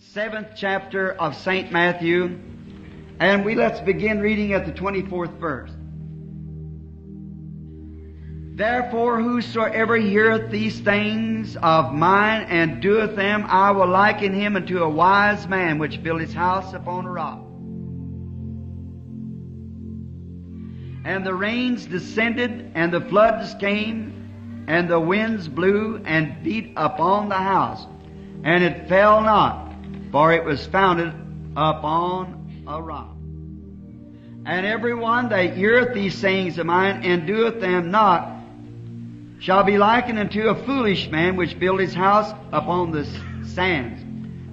7th chapter of St. Matthew, and let's begin reading at the 24th verse. Therefore, whosoever heareth these things of mine and doeth them, I will liken him unto a wise man which built his house upon a rock. And the rains descended, and the floods came, and the winds blew and beat upon the house, and it fell not, for it was founded upon a rock. And every one that heareth these sayings of mine and doeth them not shall be likened unto a foolish man which built his house upon the sands.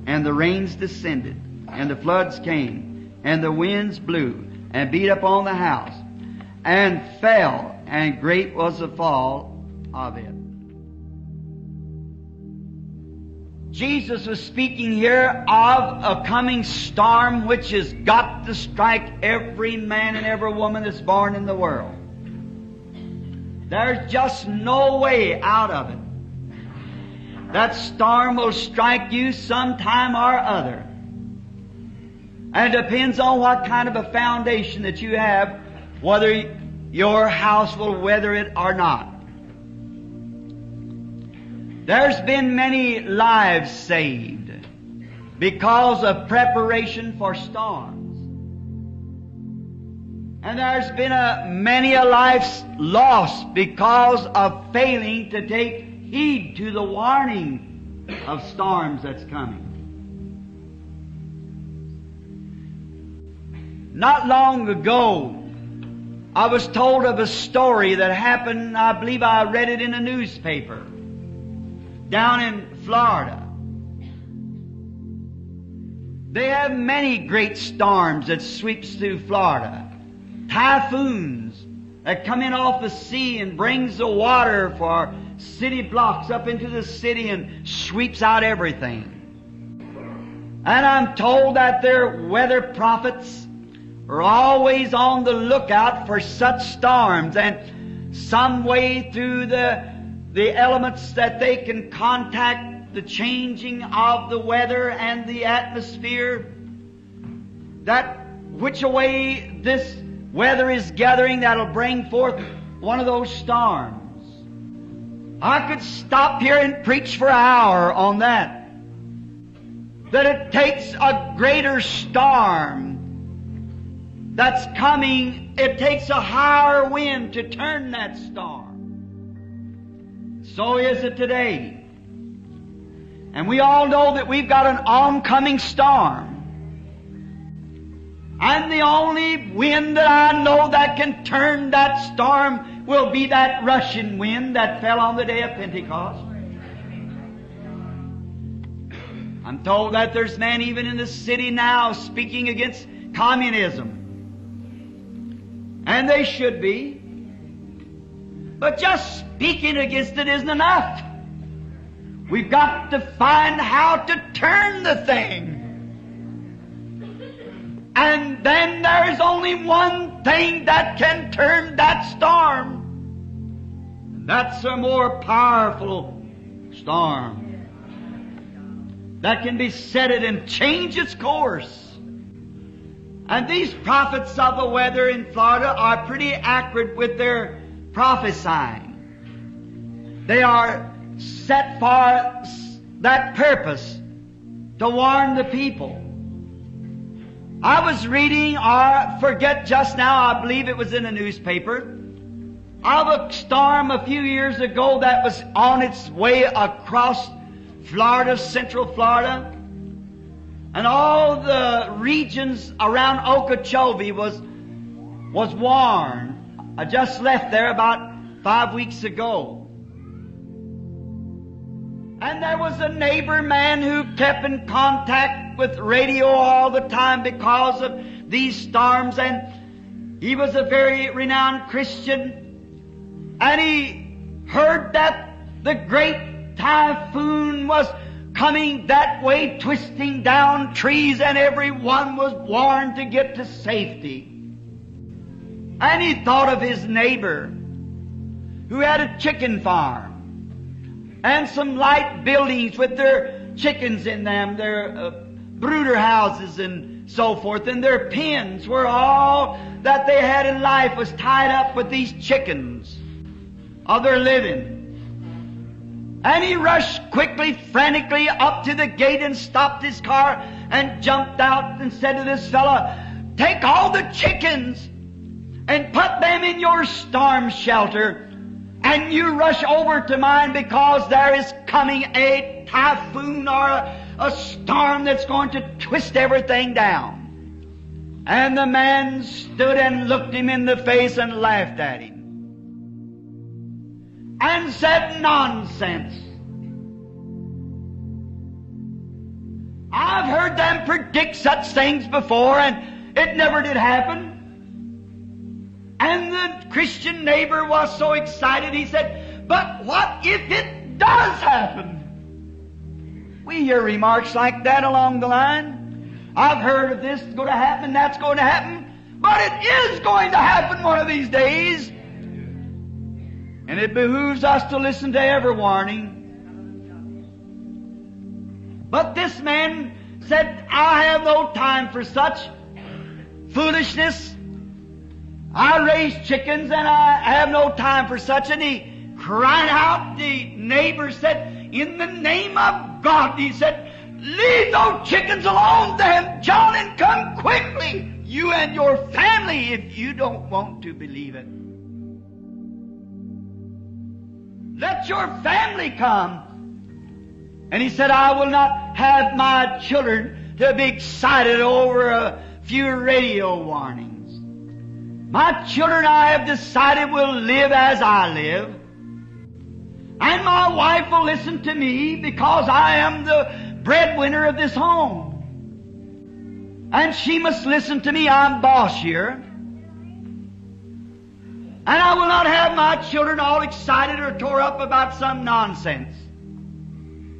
And the rains descended, and the floods came, and the winds blew and beat upon the house, and fell, and great was the fall of it. Jesus was speaking here of a coming storm which has got to strike every man and every woman that's born in the world. There's just no way out of it. That storm will strike you sometime or other. And it depends on what kind of a foundation that you have, whether your house will weather it or not. There's been many lives saved because of preparation for storms. And there's been many a life lost because of failing to take heed to the warning of storms that's coming. Not long ago, I was told of a story that happened, I believe I read it in a newspaper, down in Florida. They have many great storms that sweeps through Florida. Typhoons that come in off the sea and brings the water for city blocks up into the city and sweeps out everything. And I'm told that their weather prophets are always on the lookout for such storms, and some way through the elements that they can contact the changing of the weather and the atmosphere, that which way this weather is gathering that'll bring forth one of those storms. I could stop here and preach for an hour on that. That it takes a greater storm that's coming, it takes a higher wind to turn that storm. So is it today. And we all know that we've got an oncoming storm. And the only wind that I know that can turn that storm will be that rushing wind that fell on the day of Pentecost. I'm told that there's men even in the city now speaking against communism. And they should be. But just speaking against it isn't enough. We've got to find how to turn the thing. And then there's only one thing that can turn that storm. And that's a more powerful storm that can beset it and change its course. And these prophets of the weather in Florida are pretty accurate with their prophesying. They are set for that purpose, to warn the people. I was reading, or forget just now, I believe it was in a newspaper, of a storm a few years ago that was on its way across Florida, central Florida. And all the regions around Okeechobee was warned. I just left there about 5 weeks ago. And there was a neighbor man who kept in contact with radio all the time because of these storms, and he was a very renowned Christian. And he heard that the great typhoon was coming that way, twisting down trees, and everyone was warned to get to safety. And he thought of his neighbor who had a chicken farm and some light buildings with their chickens in them, their brooder houses and so forth, and their pens where all that they had in life was tied up with these chickens of their living. And he rushed quickly, frantically up to the gate and stopped his car and jumped out and said to this fellow, "Take all the chickens and put them in your storm shelter, and you rush over to mine, because there is coming a typhoon or a storm that's going to twist everything down." And the man stood and looked him in the face and laughed at him and said, "Nonsense. I've heard them predict such things before, and it never did happen." And the Christian neighbor was so excited, he said, "But what if it does happen?" We hear remarks like that along the line. "I've heard of this going to happen, that's going to happen." But it is going to happen one of these days. And it behooves us to listen to every warning. But this man said, "I have no time for such foolishness. I raise chickens and I have no time for such." And he cried out. The neighbor said, "In the name of God," he said, "leave those chickens alone then, John, and come quickly, you and your family, if you don't want to believe it. Let your family come." And he said, "I will not have my children to be excited over a few radio warnings. My children, I have decided, will live as I live. And my wife will listen to me, because I am the breadwinner of this home. And she must listen to me. I'm boss here. And I will not have my children all excited or tore up about some nonsense."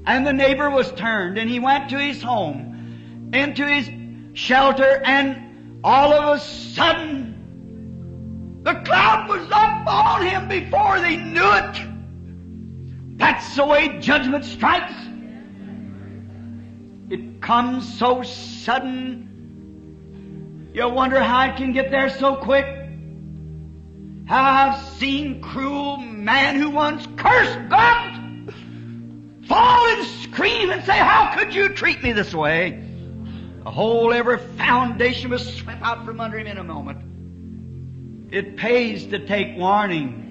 And the neighbor was turned, and he went to his home, into his shelter, and all of a sudden, the cloud was up on him before they knew it. That's the way judgment strikes. It comes so sudden, you wonder how it can get there so quick. How I've seen cruel man who once cursed God fall and scream and say, "How could you treat me this way?" The whole every foundation was swept out from under him in a moment. It pays to take warning.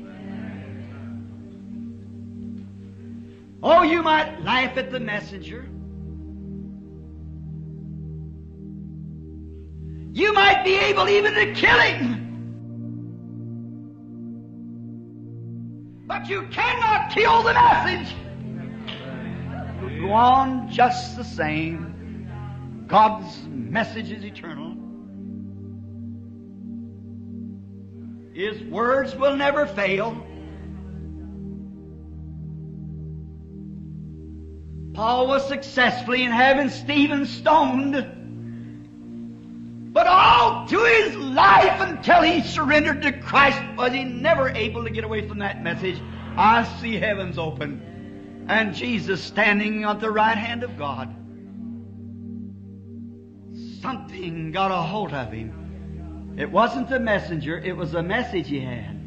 Oh, you might laugh at the messenger. You might be able even to kill him. But you cannot kill the message. It'll go on just the same. God's message is eternal. His words will never fail. Paul was successfully in having Stephen stoned, but all to his life until he surrendered to Christ was he never able to get away from that message. I see heavens open and Jesus standing at the right hand of God. Something got a hold of him. It wasn't the messenger, it was the message he had.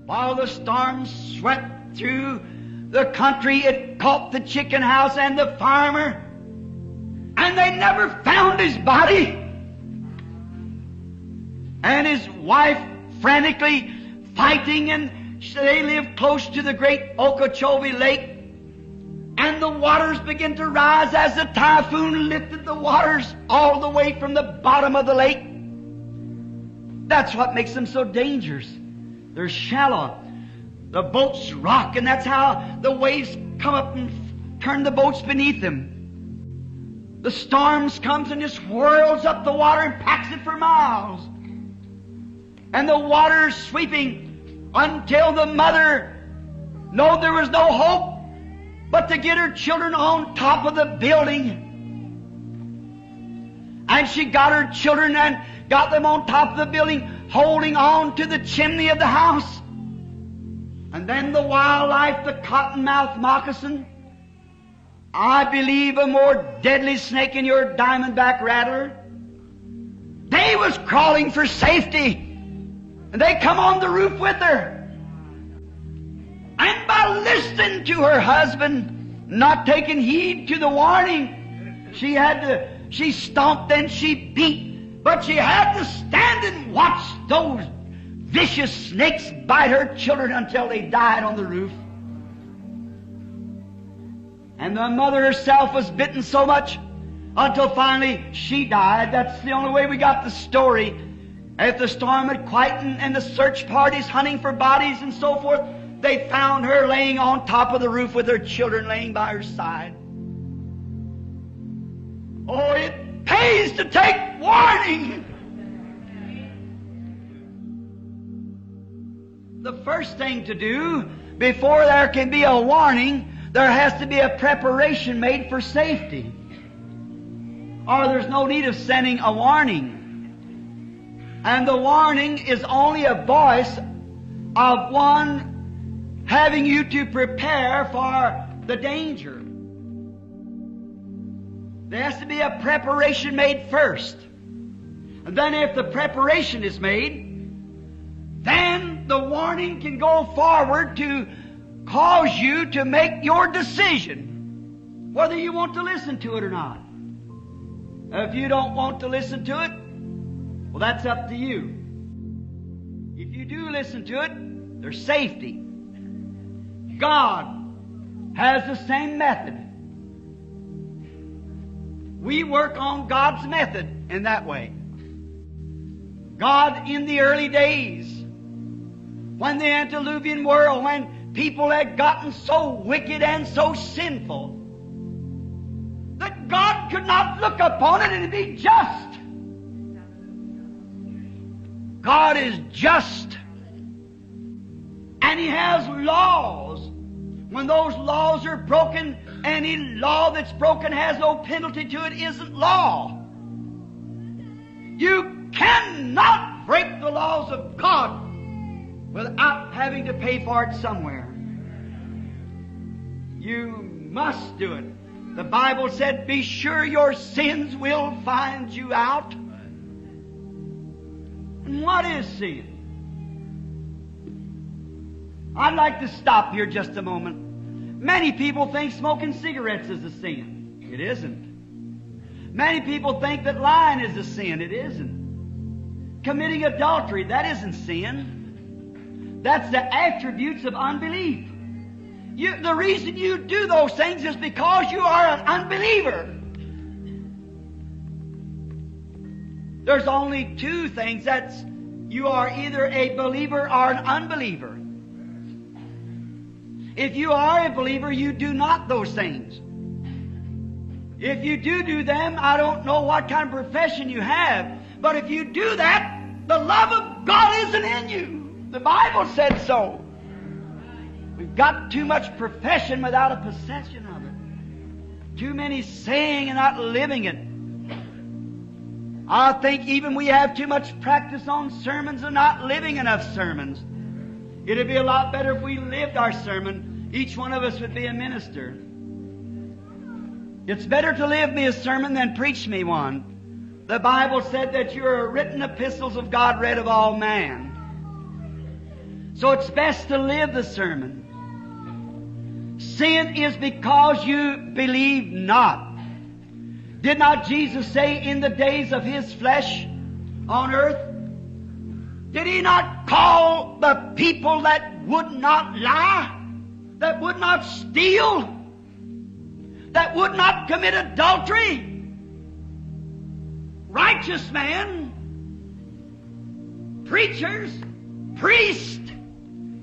While the storm swept through the country, it caught the chicken house and the farmer, and they never found his body. And his wife frantically fighting, and they lived close to the great Okeechobee Lake, and the waters began to rise as the typhoon lifted the waters all the way from the bottom of the lake. That's what makes them so dangerous. They're shallow. The boats rock, and that's how the waves come up and turn the boats beneath them. The storms comes and just whirls up the water and packs it for miles. And the water's sweeping until the mother knew there was no hope but to get her children on top of the building. And she got her children and got them on top of the building, holding on to the chimney of the house. And then the wildlife, the cottonmouth moccasin, I believe a more deadly snake than your diamondback rattler. They was crawling for safety, and they come on the roof with her. And by listening to her husband, not taking heed to the warning, she stomped and she beat, but she had to stand and watch those vicious snakes bite her children until they died on the roof. And the mother herself was bitten so much until finally she died. That's the only way we got the story. After the storm had quietened and the search parties hunting for bodies and so forth, they found her laying on top of the roof with her children laying by her side. Oh, it pays to take warning. The first thing to do before there can be a warning, there has to be a preparation made for safety. Or there's no need of sending a warning. And the warning is only a voice of one having you to prepare for the danger. There has to be a preparation made first. And then if the preparation is made, then the warning can go forward to cause you to make your decision whether you want to listen to it or not. If you don't want to listen to it, well, that's up to you. If you do listen to it, there's safety. God has the same method. We work on God's method in that way. God in the early days, when the antediluvian world, when people had gotten so wicked and so sinful that God could not look upon it and be just. God is just, and He has laws. When those laws are broken, any law that's broken has no penalty to it, isn't law. You cannot break the laws of God without having to pay for it somewhere. You must do it. The Bible said, be sure your sins will find you out. And what is sin? I'd like to stop here just a moment. Many people think smoking cigarettes is a sin. It isn't. Many people think that lying is a sin. It isn't. Committing adultery, that isn't sin. That's the attributes of unbelief. The reason you do those things is because you are an unbeliever. There's only two things. That's you are either a believer or an unbeliever. If you are a believer, you do not those things. If you do them, I don't know what kind of profession you have, but if you do that, the love of God isn't in you. The Bible said so. We've got too much profession without a possession of it. Too many saying and not living it. I think even we have too much practice on sermons and not living enough sermons. It'd be a lot better if we lived our sermon. Each one of us would be a minister. It's better to live me a sermon than preach me one. The Bible said that you are written epistles of God read of all man. So it's best to live the sermon. Sin is because you believe not. Did not Jesus say in the days of His flesh on earth, did He not call the people that would not lie, that would not steal, that would not commit adultery? Righteous man, preachers, priests.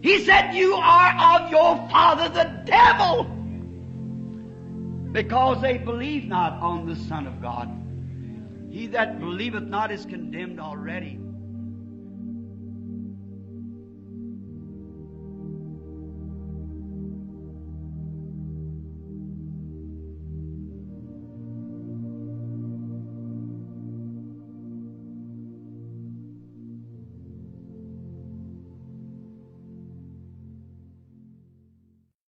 He said, you are of your father the devil, because they believe not on the Son of God. He that believeth not is condemned already.